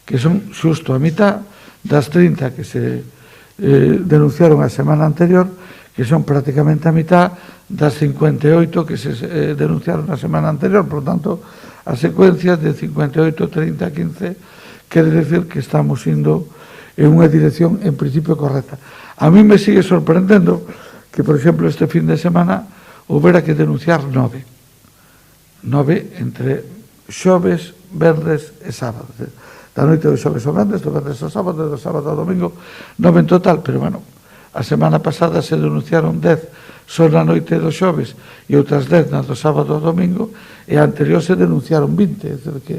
que son xusto a mitad das 30 que se denunciaron a semana anterior, que son prácticamente a mitad das 58 que se denunciaron a semana anterior. Por tanto, a secuencia de 58, 30, 15 quere decir que estamos indo en unha dirección en principio correcta. A mí me sigue sorprendendo que, por exemplo, este fin de semana houbera que denunciar 9 entre xoves, venres e sábado. Da noite do xoves ao venres, do venres ao sábado, do sábado ao domingo, 9 en total, pero bueno, a semana pasada se denunciaron 10 só na noite do xoves e outras 10 na do sábado ao domingo, e a anterior se denunciaron 20, é dicir que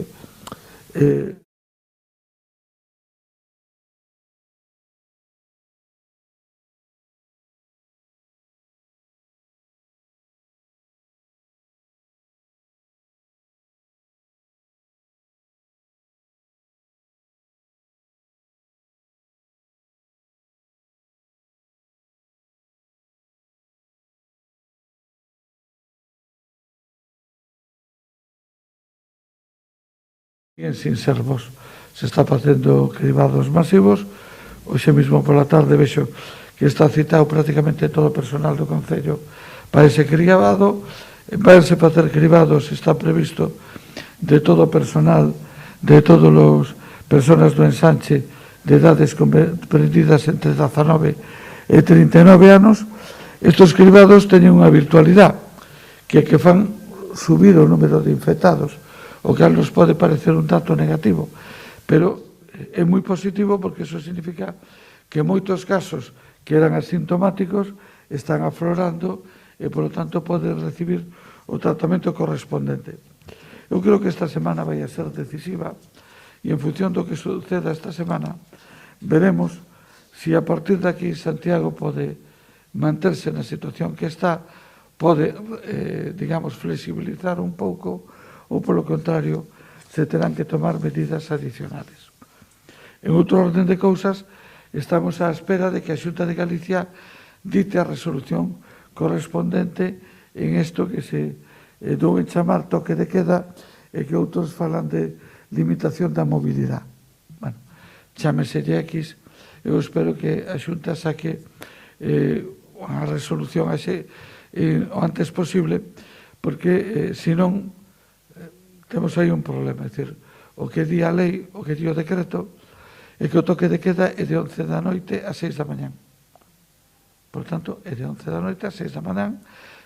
sin ser vos. Se está facendo cribados masivos. Hoxe mesmo pola tarde vexo que está citado prácticamente todo o personal do Concello para ese cribado. Vanse facer cribados, está previsto, de todo o personal, de todas as persoas do ensanche de edades comprendidas entre 19 e 39 anos. Estes cribados teñen unha virtualidade, que fan subir o número de infectados, o que nos pode parecer un dato negativo, pero é moi positivo porque iso significa que moitos casos que eran asintomáticos están aflorando e, polo tanto, poden recibir o tratamento correspondente. Eu creo que esta semana vai a ser decisiva e, en función do que suceda esta semana, veremos se a partir de aquí Santiago pode manterse na situación que está, pode, digamos, flexibilizar un pouco, ou, polo contrario, se terán que tomar medidas adicionales. En outro orden de cousas, estamos á espera de que a Xunta de Galicia dite a resolución correspondente en isto que se dou en chamar toque de queda e que outros falan de limitación da mobilidade. Bueno, chámeselle X, eu espero que a Xunta saque unha resolución o antes posible, porque senón temos aí un problema, é dicir, o que di a lei, o que di o decreto, é que o toque de queda é de 11 da noite a 6 da mañán. Por tanto, é de 11 da noite a 6 da mañán,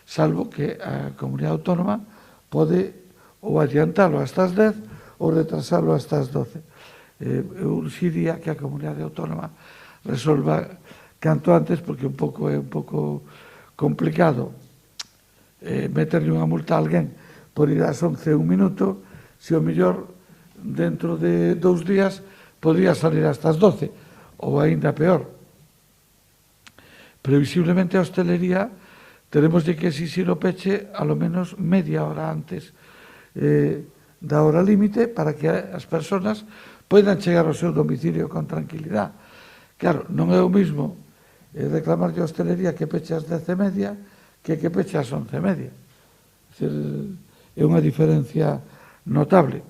salvo que a comunidade autónoma pode ou adiantalo hasta as 10 ou retrasalo hasta as 12. Eu urxiría que a comunidade autónoma resolva canto antes, porque é un pouco complicado meterle unha multa a alguén por ir ás 11 un minuto, se o mellor dentro de 2 días podría salir hasta as 12, ou aínda peor. Previsiblemente a hostelería teremos de que exixir o peche a lo menos media hora antes da hora límite para que as persoas poidan chegar ao seu domicilio con tranquilidade. Claro, non é o mismo reclamarlle a hostelería que peche ás 10:30 que peche ás 11:30. É dicir, é unha diferencia notable.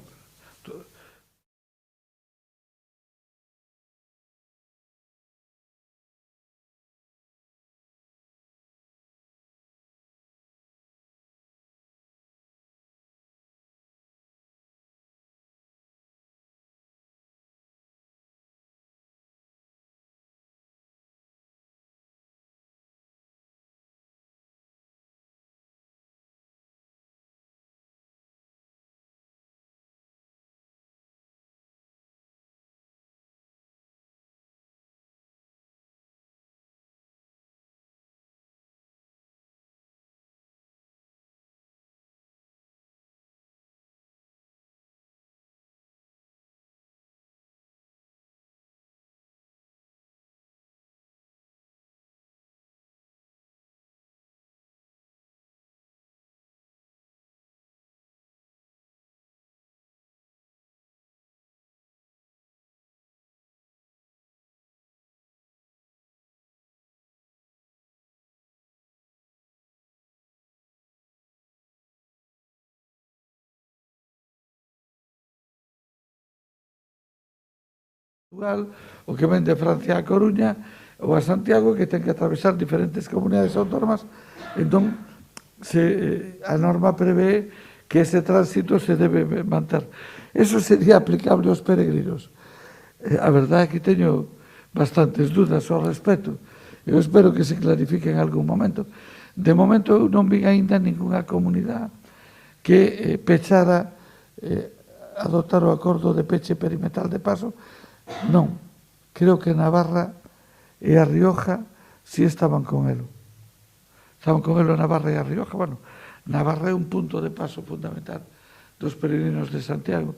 o que ven de Francia a Coruña ou a Santiago, que ten que atravesar diferentes comunidades autónomas. Entón, a norma prevé que ese tránsito se debe manter. Eso sería aplicable aos peregrinos. A verdade é que teño bastantes dudas ao respecto. Eu espero que se clarifique en algún momento. De momento, eu non vi aínda ninguna comunidade que pechara adoptar o acordo de peche perimetral de paso. Non. Creo que Navarra e a Rioja si estaban con elo. Estaban con elo Navarra e a Rioja. Bueno, Navarra é un punto de paso fundamental dos peregrinos de Santiago.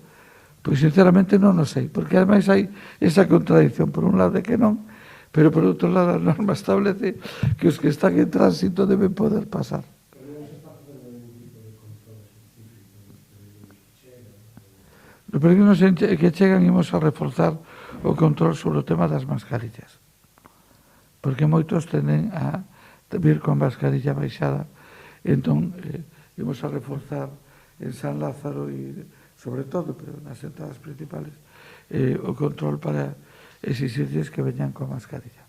Pois, sinceramente, non o sei, porque ademais hai esa contradicción. Por un lado de que non, pero por outro lado a norma establece que os que están en tránsito deben poder pasar. Os peregrinos que chegan imos a reforzar o control sobre o tema das mascarillas, porque moitos tenden a vir con mascarilla baixada. Entón, imos a reforzar en San Lázaro e, sobre todo, pero nas entradas principales, o control para exigirles que veñan con mascarilla.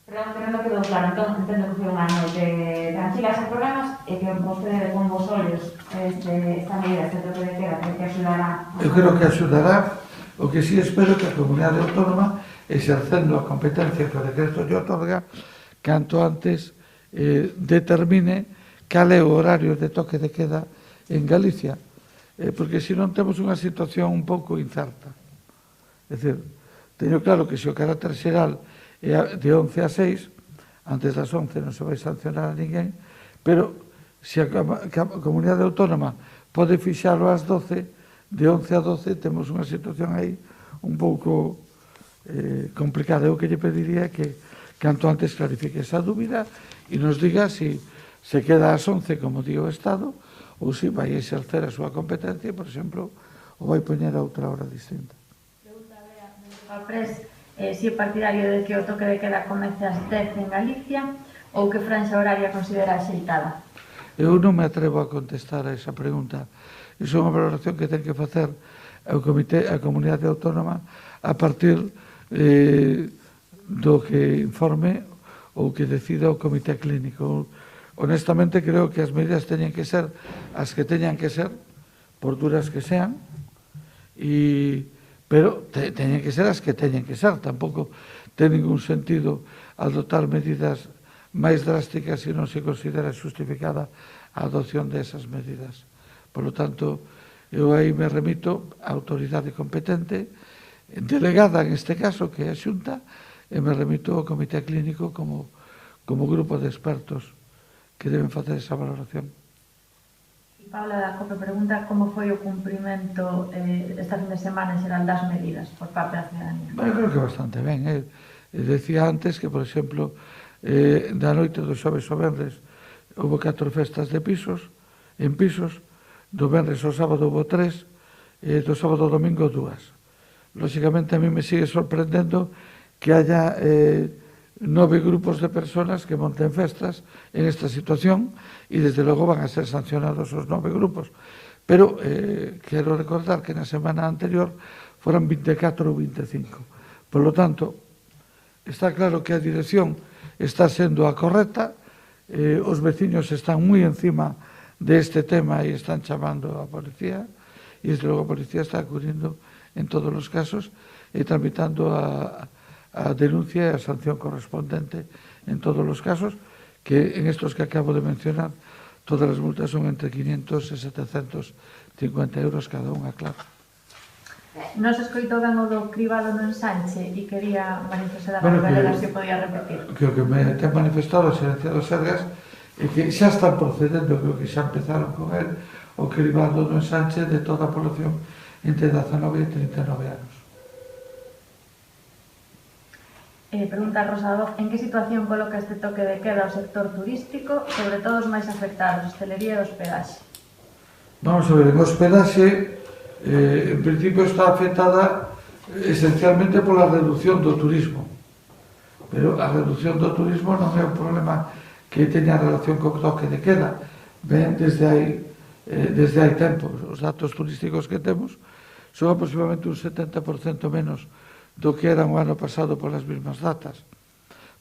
Perdón, que non me quedou claro. Entón, entendo que foi un ano de tranquilas e problemas e que vostede con vos ollos esta medida, este toque de queda, que axudará. Eu creo que axudará. O que sí espero que a comunidade autónoma, exercendo a competencia que o decreto lle otorga, canto antes determine cal é o horario de toque de queda en Galicia, porque se non temos unha situación un pouco incerta. É dicir, teño claro que se o carácter xeral é de 11 a 6, antes das 11 non se vai sancionar a ninguén, pero se a comunidade autónoma pode fixalo ás 12, de 11 a 12 temos unha situación aí un pouco complicada. Eu que lle pediría que canto antes clarifique esa dúbida e nos diga se queda ás 11 como di o Estado ou se vai exercer a súa competencia, por exemplo, ou vai poñer a outra hora distinta. Pregunta a Pres, se é partidario de que o toque de queda comece ás 10 en Galicia ou que franxa horaria considera axeitada? Eu non me atrevo a contestar a esa pregunta. Iso é unha valoración que ten que facer a comunidade autónoma a partir do que informe ou que decida o comité clínico. Honestamente, creo que as medidas teñen que ser as que teñan que ser, por duras que sean, pero teñen que ser as que teñen que ser. Tampouco ten ningún sentido adoptar medidas máis drásticas se non se considera xustificada a adopción desas medidas. Por lo tanto, eu aí me remito á autoridade competente, delegada en este caso, que é a Xunta, e me remito ao comité clínico como grupo de expertos que deben facer esa valoración. E Paula da COPE pregunta como foi o cumprimento esta fin de semana en xeral das medidas por parte da ciudadanía. Eu creo que bastante ben. Decía antes que, por exemplo, da noite do xoves ao venres houve 4 festas de pisos, en pisos, do venres ao sábado houve 3, do sábado ao domingo 2. Lóxicamente, a mí me sigue sorprendendo que haya 9 grupos de personas que monten festas en esta situación e, desde logo, van a ser sancionados os 9 grupos. Pero quero recordar que na semana anterior foran 24 ou 25. Por lo tanto, está claro que a dirección está sendo a correcta, os veciños están moi encima de este tema e están chamando a policía e, desde logo, a policía está acudindo en todos os casos e tramitando a denuncia e a sanción correspondente en todos os casos, que en estos que acabo de mencionar todas as multas son entre 500 e 750 euros cada unha, claro. Nos escoitou ben o do cribado no ensanche e quería manifestar a Galega se podía repetir. Que o que me ten manifestado a Xerencia dos Sergas é que xa están procedendo, creo que xa empezaron con el, o cribado no ensanche de toda a población entre 19 e 39 anos. Pregunta Rosa, en que situación coloca este toque de queda o sector turístico, sobre todo os máis afectados, hostelería e hospedaxe? Vamos a ver, en hospedaxe, en principio está afectada esencialmente pola reducción do turismo. Pero a reducción do turismo non é un problema que teña relación co toque de queda. Ben, desde hai tempo, os datos turísticos que temos son aproximadamente un 70% menos do que eran o ano pasado polas mesmas datas.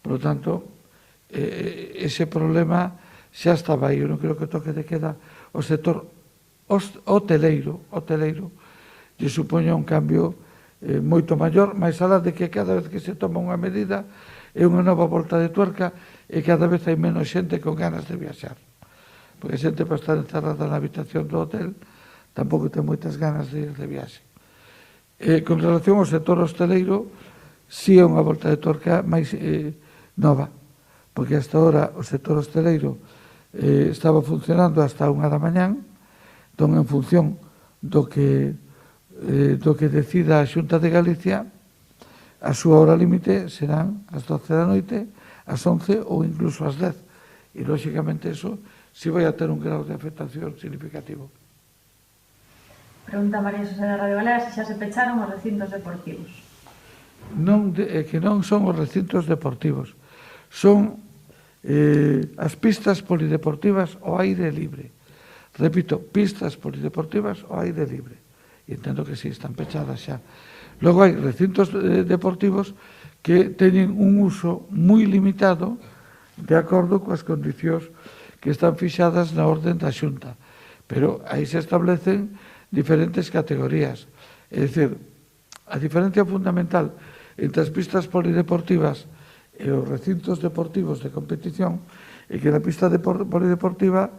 Por lo tanto, ese problema xa estaba aí. Eu non creo que o toque de queda o sector hoteleiro lle supoña un cambio moito maior, máis alá de que cada vez que se toma unha medida é unha nova volta de tuerca e cada vez hai menos xente con ganas de viaxar. Porque a xente para estar encerrada na habitación do hotel tampouco ten moitas ganas de ir de viaxe. Con relación ao sector hosteleiro, si é unha volta de tuerca máis nova, porque hasta ahora o sector hosteleiro estaba funcionando hasta 1 da mañán, entón en función do que decida a Xunta de Galicia, a súa hora límite serán as 12 da noite, as 11 ou incluso as 10. E, lóxicamente, eso si vai a ter un grau de afectación significativo. Pregunta María Xosé de Radio Galega se xa se pecharon os recintos deportivos. Que non son os recintos deportivos, son as pistas polideportivas ao aire libre. Repito, pistas polideportivas ao aire libre. E entendo que si están pechadas xa. Logo hai recintos deportivos que teñen un uso moi limitado de acordo coas condicións que están fixadas na orden da Xunta. Pero aí se establecen diferentes categorías. É dicir, a diferencia fundamental entre as pistas polideportivas e os recintos deportivos de competición é que na pista polideportiva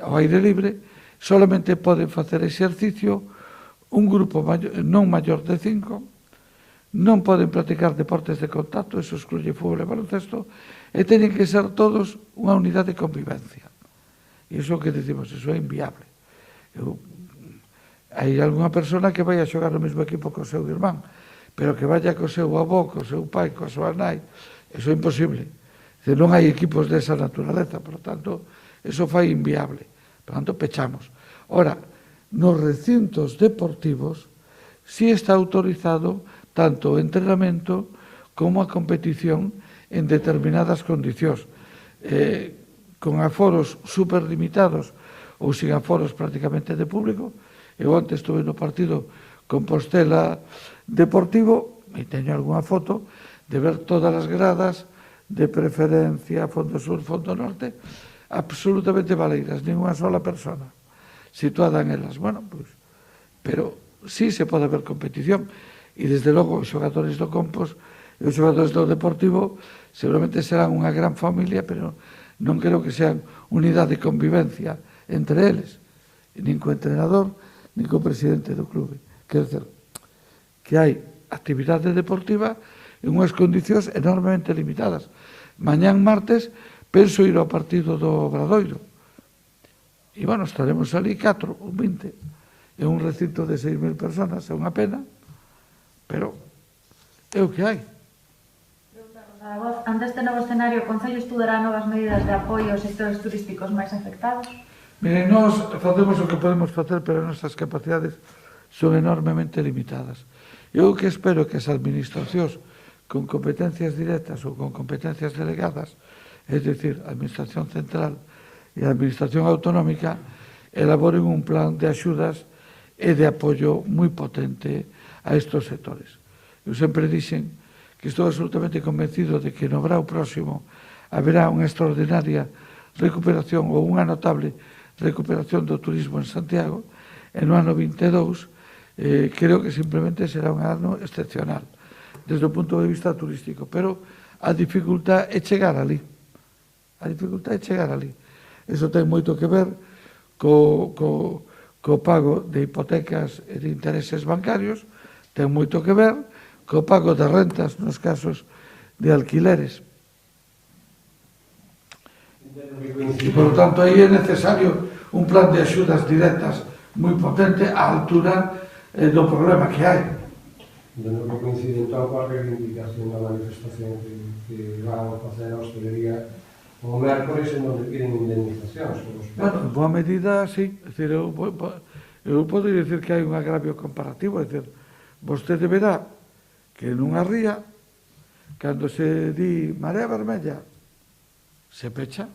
ao aire libre solamente poden facer exercicio un grupo non maior de 5, non poden practicar deportes de contacto, eso excluye fútbol e baloncesto, e teñen que ser todos unha unidade de convivencia. E iso que decimos, eso é inviable. Hai algunha persona que vai a xogar no mesmo equipo co seu irmán, pero que vaya co seu avó, co seu pai, coa súa nai, eso é imposible. Non hai equipos desa naturaleza, por lo tanto, eso fai inviable. Por lo tanto, pechamos. Ora, nos recintos deportivos si está autorizado tanto o entrenamento como a competición en determinadas condicións, con aforos superlimitados ou sin aforos prácticamente de público. Eu antes estuve no partido Compostela Deportivo e teño algunha foto de ver todas as gradas de preferencia, fondo sur, fondo norte, absolutamente baleiras, ninguna sola persona situada en elas. Bueno, pues, pero sí se pode ver competición e desde logo os xogadores do Compos e os xogadores do Deportivo seguramente serán unha gran familia, pero non creo que sean unidade de convivencia entre eles, nin co entrenador nin co presidente do clube. Quer dizer, que hai actividade deportiva en unhas condicións enormemente limitadas. Mañán martes penso ir ao partido do Obradoiro. E, bueno, estaremos ali 4 ou 20 en un recinto de 6.000 personas. É unha pena, pero é o que hai. Ante este novo escenario, o Concello estudará novas medidas de apoio aos sectores turísticos máis afectados? Miren, nós facemos o que podemos facer, pero as nosas capacidades son enormemente limitadas. Eu que espero que as administracións con competencias directas ou con competencias delegadas, é dicir, a Administración Central e a Administración Autonómica, elaboren un plan de axudas e de apoio moi potente a estes sectores. Eu sempre dixen que estou absolutamente convencido de que no verao próximo haberá unha extraordinaria recuperación ou unha notable recuperación do turismo en Santiago, e no ano 22 creo que simplemente será un ano excepcional desde o punto de vista turístico, pero a dificultad é chegar ali. A dificultad é chegar ali. Eso ten moito que ver co pago de hipotecas e de intereses bancarios, ten moito que ver co pago de rentas nos casos de alquileres. E, por lo tanto, aí é necesario un plan de axudas directas moi potente á altura do problema que hai. Entendo que coincide entón coa reivindicación da manifestación que van a facer a hostelería o mércores en onde piden indemnizacións. Bueno, en boa medida, sí. É dicir, eu podo dicir que hai un agravio comparativo. É dicir, vostede verá que nunha ría, cando se di marea vermella, se pecha,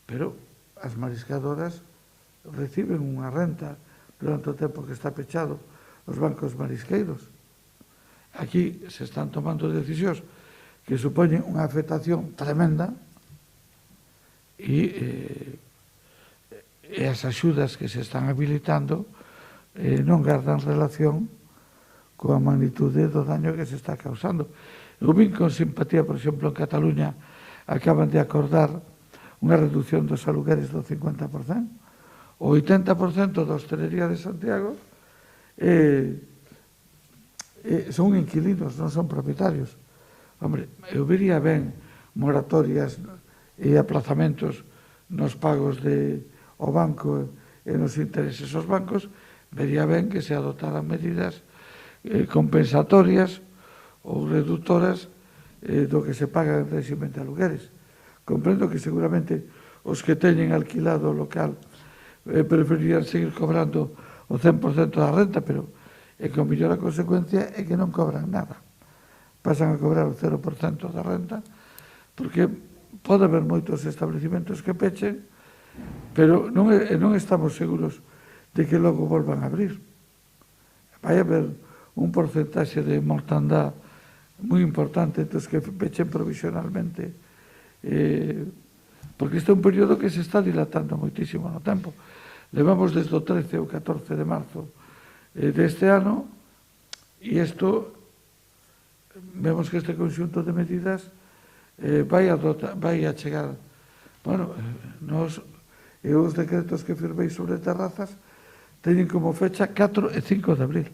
pero as mariscadoras reciben unha renta durante o tempo que está pechado os bancos marisqueiros. Aquí se están tomando decisións que supoñen unha afectación tremenda e as axudas que se están habilitando non gardan relación coa magnitude do daño que se está causando. Eu vin con simpatía, por exemplo, en Cataluña acaban de acordar unha reducción dos alugueres do 50%, o 80% da hostelería de Santiago son inquilinos, non son propietarios. Hombre, eu vería ben moratorias e aplazamentos nos pagos ao banco e nos intereses aos bancos, vería ben que se adotaran medidas compensatorias ou reductoras do que se paga en régimen de alugueres. Comprendo que seguramente os que teñen alquilado o local preferirían seguir cobrando o 100% da renta, pero é que o mellor a consecuencia é que non cobran nada. Pasan a cobrar o 0% da renta, porque pode haber moitos establecimentos que pechen, pero non estamos seguros de que logo volvan a abrir. Vai haber un porcentaxe de mortandad moi importante entre os que pechen provisionalmente, porque este é un período que se está dilatando moitísimo no tempo. Levamos desde o 13 ou 14 de marzo deste ano e isto, vemos que este conxunto de medidas vai a chegar, bueno, os decretos que firmei sobre terrazas teñen como fecha 4 e 5 de abril,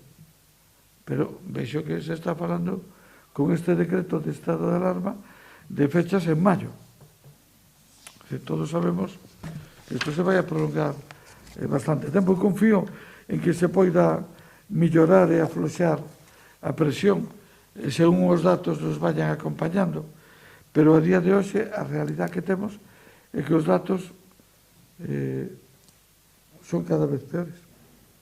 pero vexo que se está falando con este decreto de estado de alarma de fechas en maio. Todos sabemos que isto se vai a prolongar bastante tempo. Confío en que se poida mellorar e afloxar a presión según os datos nos vayan acompañando, pero a día de hoxe a realidade que temos é que os datos son cada vez peores.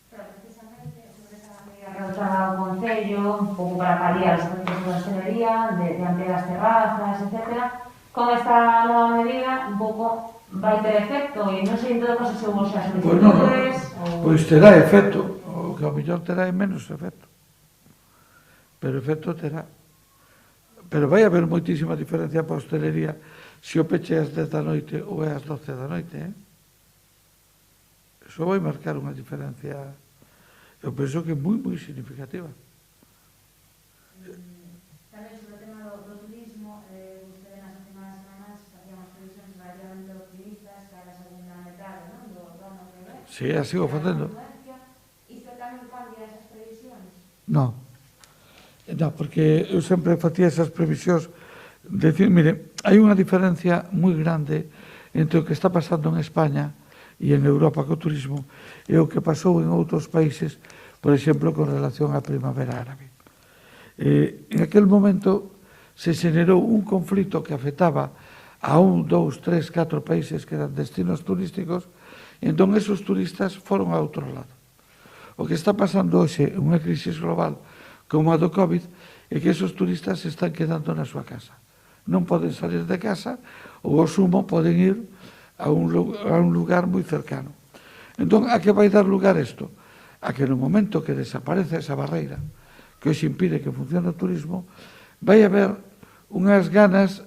Pero precisamente sobre esa medida que adoptaba o Concello, un pouco para paliar as efectos da hostelería, de ampliar as terrazas, etc. Con esta nova medida, un pouco vai ter efecto e non sei en todo caso se houve xa solicitudes. Pois terá efecto, o que ao mellor terá é menos efecto, pero efecto terá. Pero vai haber moitísima diferencia para a hostelería se o peche é ás 10 da noite ou é ás 12 da noite. Iso vai marcar unha diferencia, eu penso que moi, moi significativa. Tamén sobre o tema do turismo, vostede nas últimas semanas facíamos previsións relativamente optimistas para a segunda metade do ano que ven. Si, a sigo facendo. Isto tamén cambia esas previsións? Non, porque eu sempre facía esas previsións. Decir, mire, hai unha diferencia moi grande entre o que está pasando en España e en Europa co turismo e o que pasou en outros países, por exemplo, con relación á primavera árabe. En aquel momento se xenerou un conflito que afectaba a 1, 2, 3, 4 países que eran destinos turísticos, e entón esos turistas foron a outro lado. O que está pasando hoxe en unha crisis global como a do COVID é que esos turistas se están quedando na súa casa. Non poden salir de casa ou ao sumo poden ir a un lugar moi cercano. Entón, a que vai dar lugar isto? A que no momento que desaparece esa barreira que hoxe impide que funcione o turismo, vai haber unhas ganas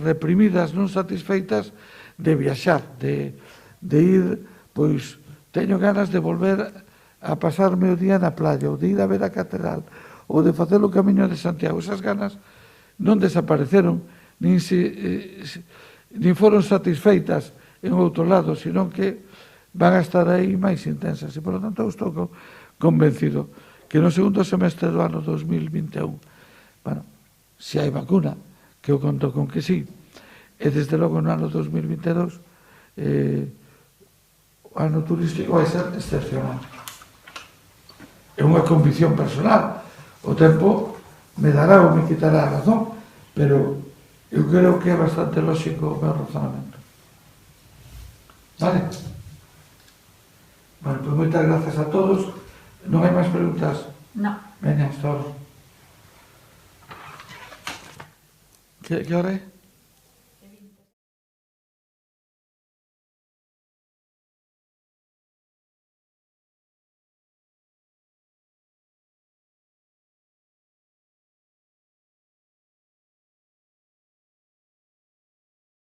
reprimidas, non satisfeitas, de viaxar, de ir, pois, teño ganas de volver a pasarme o día na playa, ou de ir a ver a catedral, ou de facer o camiño de Santiago. Esas ganas non desapareceron, nin foron satisfeitas en outro lado, senón que van a estar aí máis intensas. E, por lo tanto, eu estou convencido que no segundo semestre do ano 2021, bueno, se hai vacuna, que eu conto con que sí, e desde logo no ano 2022, o ano turístico vai ser excepcional. É unha convicción personal. O tempo me dará ou me quitará a razón, pero eu creo que é bastante lógico o meu razonamento. Vale? Bueno, pois moitas grazas a todos. Non hai máis preguntas? No. Veña, hasta ahora. Que hora é?